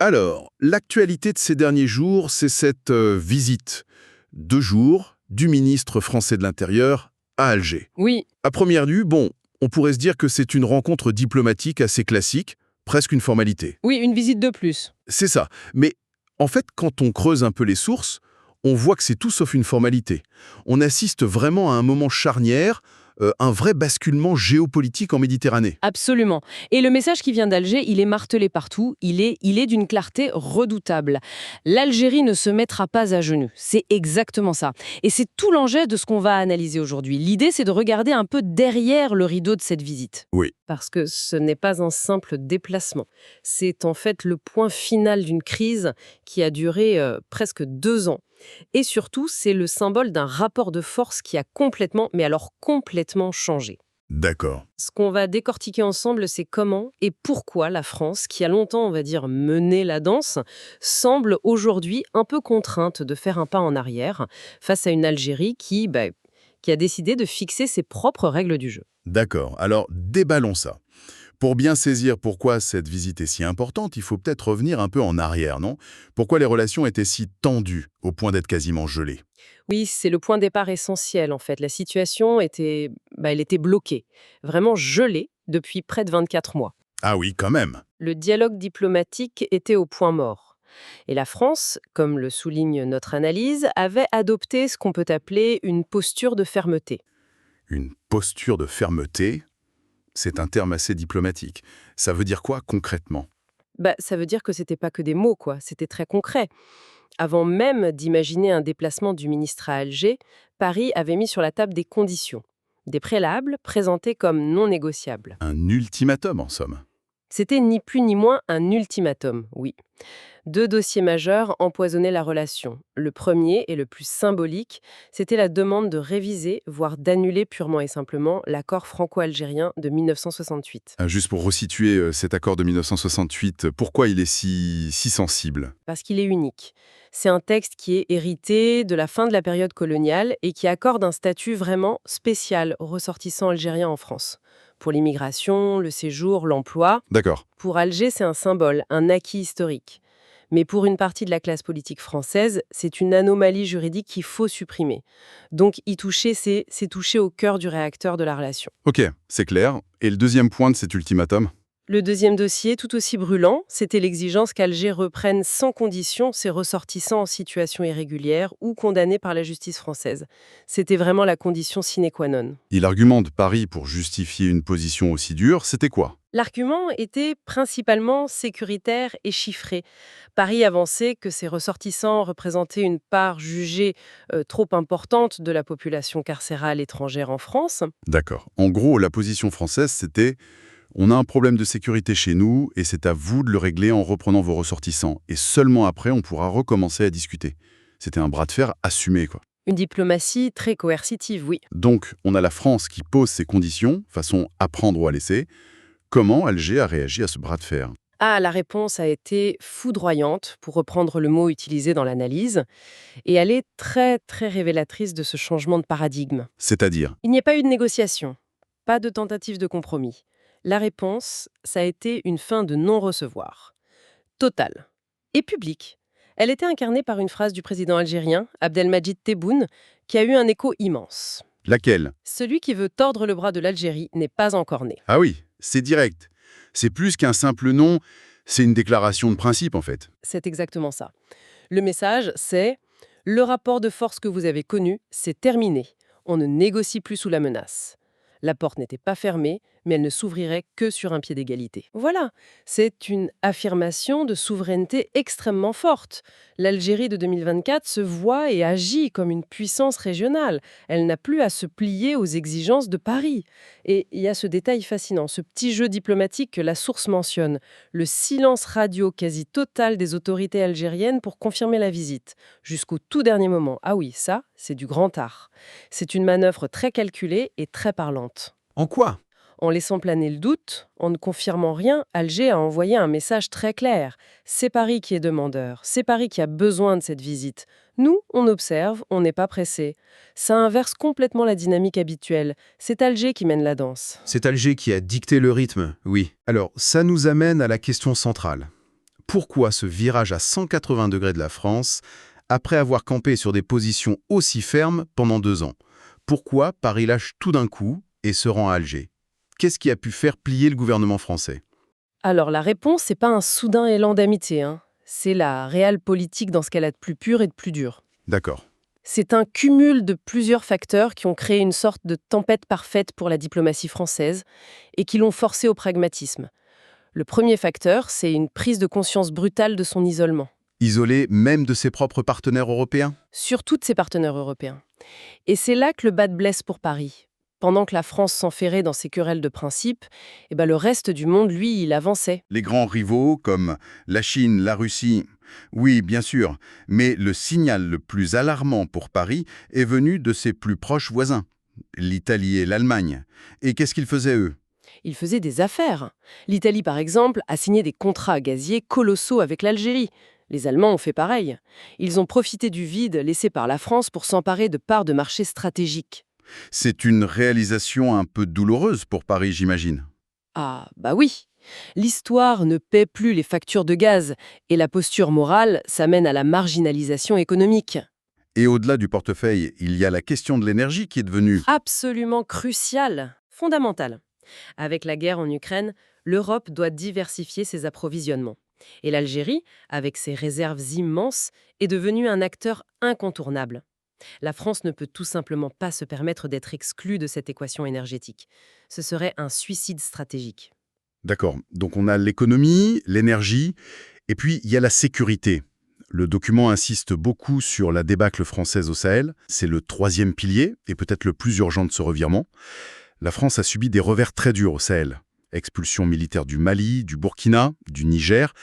Alors, l'actualité de ces derniers jours, c'est cette visite, 2 jours, du ministre français de l'Intérieur à Alger. Oui, À première vue, bon, on pourrait se dire que c'est une rencontre diplomatique assez classique, presque une formalité. oui, une visite de plus. C'est ça. Mais en fait, quand on creuse un peu les sources, on voit que c'est tout sauf une formalité. On assiste vraiment à un moment charnière, un vrai basculement géopolitique en Méditerranée. Absolument. Et le message qui vient d'Alger, il est martelé partout, il est d'une clarté redoutable. L'Algérie ne se mettra pas à genoux. C'est exactement ça. Et c'est tout l'enjeu de ce qu'on va analyser aujourd'hui. L'idée, c'est de regarder un peu derrière le rideau de cette visite. Oui. Parce que ce n'est pas un simple déplacement. C'est en fait le point final d'une crise qui a duré presque 2 ans. Et surtout, c'est le symbole d'un rapport de force qui a complètement, mais alors complètement changé. D'accord. Ce qu'on va décortiquer ensemble, c'est comment et pourquoi la France, qui a longtemps, on va dire, mené la danse, semble aujourd'hui un peu contrainte de faire un pas en arrière face à une Algérie qui a décidé de fixer ses propres règles du jeu. D'accord. Alors, déballons ça. Pour bien saisir pourquoi cette visite est si importante, il faut peut-être revenir un peu en arrière, non? Pourquoi les relations étaient si tendues, au point d'être quasiment gelées? Oui, c'est le point de départ essentiel en fait. La situation elle était bloquée, vraiment gelée depuis près de 24 mois. Ah oui, quand même. Le dialogue diplomatique était au point mort. Et la France, comme le souligne notre analyse, avait adopté ce qu'on peut appeler une posture de fermeté. Une posture de fermeté, c'est un terme assez diplomatique. Ça veut dire quoi concrètement? Ça veut dire que c'était pas que des mots, quoi. C'était très concret. Avant même d'imaginer un déplacement du ministre à Alger, Paris avait mis sur la table des conditions, des préalables présentés comme non négociables. Un ultimatum, en somme. C'était ni plus ni moins un ultimatum, oui. 2 dossiers majeurs empoisonnaient la relation. Le premier, et le plus symbolique, c'était la demande de réviser, voire d'annuler purement et simplement l'accord franco-algérien de 1968. Juste pour resituer cet accord de 1968, pourquoi il est si sensible? Parce qu'il est unique. C'est un texte qui est hérité de la fin de la période coloniale et qui accorde un statut vraiment spécial aux ressortissants algériens en France. Pour l'immigration, le séjour, l'emploi, D'accord. pour Alger, c'est un symbole, un acquis historique. Mais pour une partie de la classe politique française, c'est une anomalie juridique qu'il faut supprimer. Donc y toucher, c'est toucher au cœur du réacteur de la relation. Ok, c'est clair. Et le deuxième point de cet ultimatum? Le deuxième dossier, tout aussi brûlant, c'était l'exigence qu'Alger reprenne sans condition ses ressortissants en situation irrégulière ou condamnés par la justice française. C'était vraiment la condition sine qua non. Et l'argument de Paris pour justifier une position aussi dure, c'était quoi? L'argument était principalement sécuritaire et chiffré. Paris avançait que ces ressortissants représentaient une part jugée trop importante de la population carcérale étrangère en France. D'accord. En gros, la position française, c'était: on a un problème de sécurité chez nous et c'est à vous de le régler en reprenant vos ressortissants. Et seulement après, on pourra recommencer à discuter. C'était un bras de fer assumé, quoi. Une diplomatie très coercitive, oui. Donc, on a la France qui pose ses conditions, façon à prendre ou à laisser. Comment Alger a réagi à ce bras de fer? Ah, la réponse a été foudroyante, pour reprendre le mot utilisé dans l'analyse, et elle est très très révélatrice de ce changement de paradigme. C'est-à-dire? Il n'y a pas eu de négociation, pas de tentative de compromis. La réponse, ça a été une fin de non-recevoir. Totale. Et publique. Elle était incarnée par une phrase du président algérien, Abdelmadjid Tebboune, qui a eu un écho immense. Laquelle? Celui qui veut tordre le bras de l'Algérie n'est pas encore né. Ah oui, c'est direct. C'est plus qu'un simple nom, c'est une déclaration de principe, en fait. C'est exactement ça. Le message, c'est: le rapport de force que vous avez connu, c'est terminé. On ne négocie plus sous la menace. La porte n'était pas fermée, mais elle ne s'ouvrirait que sur un pied d'égalité. Voilà, c'est une affirmation de souveraineté extrêmement forte. L'Algérie de 2024 se voit et agit comme une puissance régionale. Elle n'a plus à se plier aux exigences de Paris. Et il y a ce détail fascinant, ce petit jeu diplomatique que la source mentionne, le silence radio quasi total des autorités algériennes pour confirmer la visite, jusqu'au tout dernier moment. Ah oui, ça, c'est du grand art. C'est une manœuvre très calculée et très parlante. En quoi? En laissant planer le doute, en ne confirmant rien, Alger a envoyé un message très clair. C'est Paris qui est demandeur, c'est Paris qui a besoin de cette visite. Nous, on observe, on n'est pas pressé. Ça inverse complètement la dynamique habituelle. C'est Alger qui mène la danse. C'est Alger qui a dicté le rythme, oui. Alors, ça nous amène à la question centrale. pourquoi ce virage à 180 degrés de la France après avoir campé sur des positions aussi fermes pendant 2 ans? Pourquoi Paris lâche tout d'un coup et se rend à Alger? Qu'est-ce qui a pu faire plier le gouvernement français? Alors la réponse, c'est pas un soudain élan d'amitié, hein. C'est la réelle politique dans ce qu'elle a de plus pur et de plus dur. D'accord. C'est un cumul de plusieurs facteurs qui ont créé une sorte de tempête parfaite pour la diplomatie française et qui l'ont forcée au pragmatisme. Le premier facteur, c'est une prise de conscience brutale de son isolement, Isolé même de ses propres partenaires européens? surtout de ses partenaires européens. Et c'est là que le bas de blesse pour Paris. Pendant que la France s'enferrait dans ses querelles de principe, le reste du monde, lui, il avançait. Les grands rivaux comme la Chine, la Russie, oui, bien sûr, mais le signal le plus alarmant pour Paris est venu de ses plus proches voisins, l'Italie et l'Allemagne. Et qu'est-ce qu'ils faisaient, eux? Ils faisaient des affaires. L'Italie, par exemple, a signé des contrats gaziers colossaux avec l'Algérie. Les Allemands ont fait pareil. Ils ont profité du vide laissé par la France pour s'emparer de parts de marché stratégiques. C'est une réalisation un peu douloureuse pour Paris, j'imagine. Ah, bah oui. L'histoire ne paie plus les factures de gaz et la posture morale, ça mène à la marginalisation économique. Et au-delà du portefeuille, il y a la question de l'énergie qui est devenue... Absolument cruciale, fondamentale. Avec la guerre en Ukraine, l'Europe doit diversifier ses approvisionnements. Et l'Algérie, avec ses réserves immenses, est devenue un acteur incontournable. La France ne peut tout simplement pas se permettre d'être exclue de cette équation énergétique. Ce serait un suicide stratégique. D'accord, donc on a l'économie, l'énergie, et puis il y a la sécurité. Le document insiste beaucoup sur la débâcle française au Sahel. C'est le 3e pilier, et peut-être le plus urgent de ce revirement. La France a subi des revers très durs au Sahel. Expulsion militaire du Mali, du Burkina, du Niger.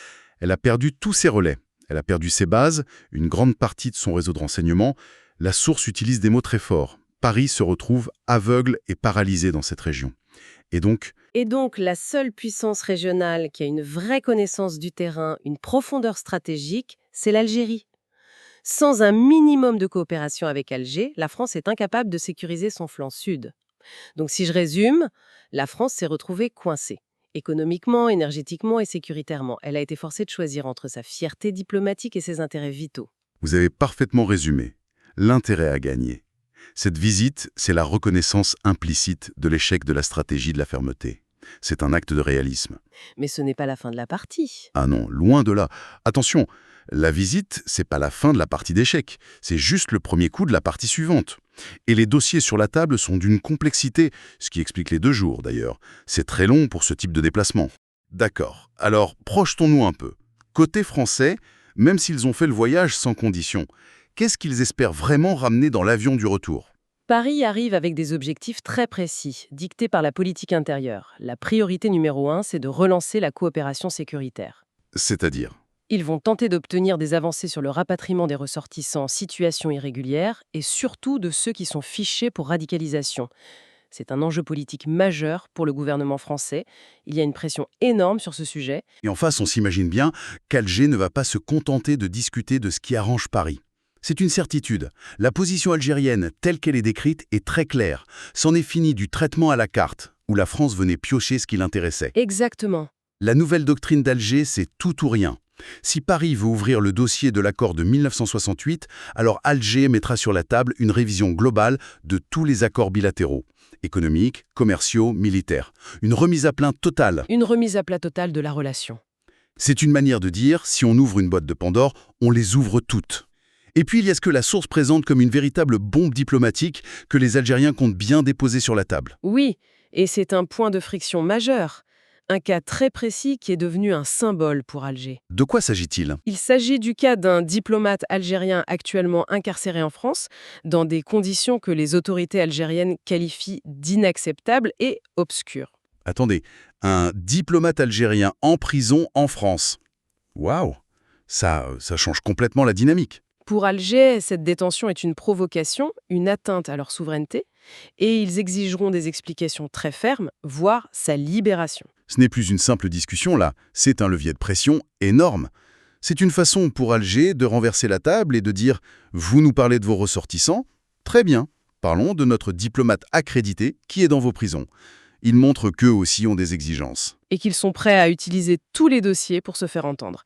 Elle a perdu tous ses relais. Elle a perdu ses bases, une grande partie de son réseau de renseignement. La source utilise des mots très forts. Paris se retrouve aveugle et paralysé dans cette région. Et donc, La seule puissance régionale qui a une vraie connaissance du terrain, une profondeur stratégique, c'est l'Algérie. Sans un minimum de coopération avec Alger, la France est incapable de sécuriser son flanc sud. Donc si je résume, la France s'est retrouvée coincée. Économiquement, énergétiquement et sécuritairement. Elle a été forcée de choisir entre sa fierté diplomatique et ses intérêts vitaux. vous avez parfaitement résumé. L'intérêt à gagner. Cette visite, c'est la reconnaissance implicite de l'échec de la stratégie de la fermeté. C'est un acte de réalisme. Mais ce n'est pas la fin de la partie. Ah non, loin de là. Attention, la visite, c'est pas la fin de la partie d'échec. C'est juste le premier coup de la partie suivante. Et les dossiers sur la table sont d'une complexité, ce qui explique les 2 jours d'ailleurs. C'est très long pour ce type de déplacement. D'accord, alors projetons-nous un peu. Côté français, même s'ils ont fait le voyage sans condition, qu'est-ce qu'ils espèrent vraiment ramener dans l'avion du retour? Paris arrive avec des objectifs très précis, dictés par la politique intérieure. La priorité numéro 1, c'est de relancer la coopération sécuritaire. C'est-à-dire? Ils vont tenter d'obtenir des avancées sur le rapatriement des ressortissants en situation irrégulière et surtout de ceux qui sont fichés pour radicalisation. C'est un enjeu politique majeur pour le gouvernement français. Il y a une pression énorme sur ce sujet. Et en face, on s'imagine bien qu'Alger ne va pas se contenter de discuter de ce qui arrange Paris. C'est une certitude. La position algérienne, telle qu'elle est décrite, est très claire. C'en est fini du traitement à la carte, où la France venait piocher ce qui l'intéressait. Exactement. La nouvelle doctrine d'Alger, c'est tout ou rien. Si Paris veut ouvrir le dossier de l'accord de 1968, alors Alger mettra sur la table une révision globale de tous les accords bilatéraux, économiques, commerciaux, militaires. Une remise à plat totale. Une remise à plat totale de la relation. C'est une manière de dire, si on ouvre une boîte de Pandore, on les ouvre toutes. Et puis il y a ce que la source présente comme une véritable bombe diplomatique que les Algériens comptent bien déposer sur la table. Oui, et c'est un point de friction majeur. Un cas très précis qui est devenu un symbole pour Alger. De quoi s'agit-il? Il s'agit du cas d'un diplomate algérien actuellement incarcéré en France, dans des conditions que les autorités algériennes qualifient d'inacceptables et obscures. Attendez, un diplomate algérien en prison en France. Waouh, ça change complètement la dynamique. Pour Alger, cette détention est une provocation, une atteinte à leur souveraineté, et ils exigeront des explications très fermes, voire sa libération. Ce n'est plus une simple discussion là, c'est un levier de pression énorme. C'est une façon pour Alger de renverser la table et de dire « Vous nous parlez de vos ressortissants? Très bien, parlons de notre diplomate accrédité qui est dans vos prisons. » Ils montrent qu'eux aussi ont des exigences. Et qu'ils sont prêts à utiliser tous les dossiers pour se faire entendre.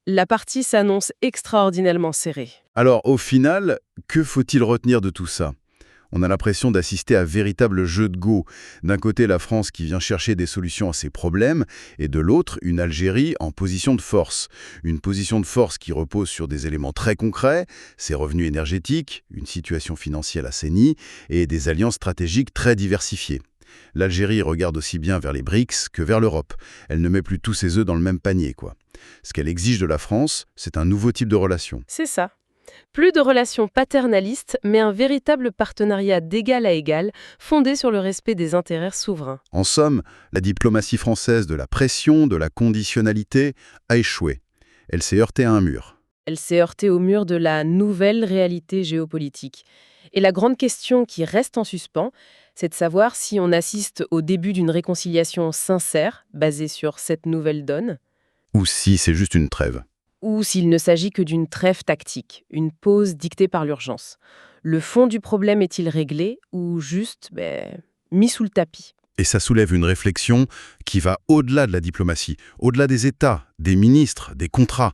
La partie s'annonce extraordinairement serrée. Alors, au final, que faut-il retenir de tout ça? On a l'impression d'assister à un véritable jeu de go. D'un côté, la France qui vient chercher des solutions à ses problèmes, et de l'autre, une Algérie en position de force. Une position de force qui repose sur des éléments très concrets, ses revenus énergétiques, une situation financière assainie, et des alliances stratégiques très diversifiées. L'Algérie regarde aussi bien vers les BRICS que vers l'Europe. Elle ne met plus tous ses œufs dans le même panier, quoi. Ce qu'elle exige de la France, c'est un nouveau type de relation. C'est ça. Plus de relations paternalistes, mais un véritable partenariat d'égal à égal, fondé sur le respect des intérêts souverains. En somme, la diplomatie française de la pression, de la conditionnalité, a échoué. Elle s'est heurtée à un mur. Elle s'est heurtée au mur de la nouvelle réalité géopolitique. Et la grande question qui reste en suspens, c'est de savoir si on assiste au début d'une réconciliation sincère, basée sur cette nouvelle donne, Ou si c'est juste une trêve. ou s'il ne s'agit que d'une trêve tactique, une pause dictée par l'urgence. Le fond du problème est-il réglé ou juste mis sous le tapis? Et ça soulève une réflexion qui va au-delà de la diplomatie, au-delà des États, des ministres, des contrats.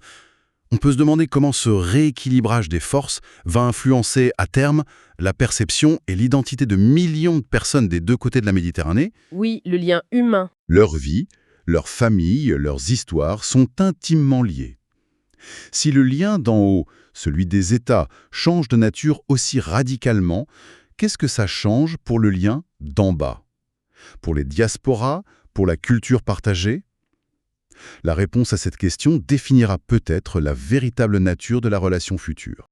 On peut se demander comment ce rééquilibrage des forces va influencer à terme la perception et l'identité de millions de personnes des deux côtés de la Méditerranée. Oui, le lien humain. Leur vie, leurs familles, leurs histoires sont intimement liées. Si le lien d'en haut, celui des États, change de nature aussi radicalement, qu'est-ce que ça change pour le lien d'en bas? Pour les diasporas? Pour la culture partagée? La réponse à cette question définira peut-être la véritable nature de la relation future.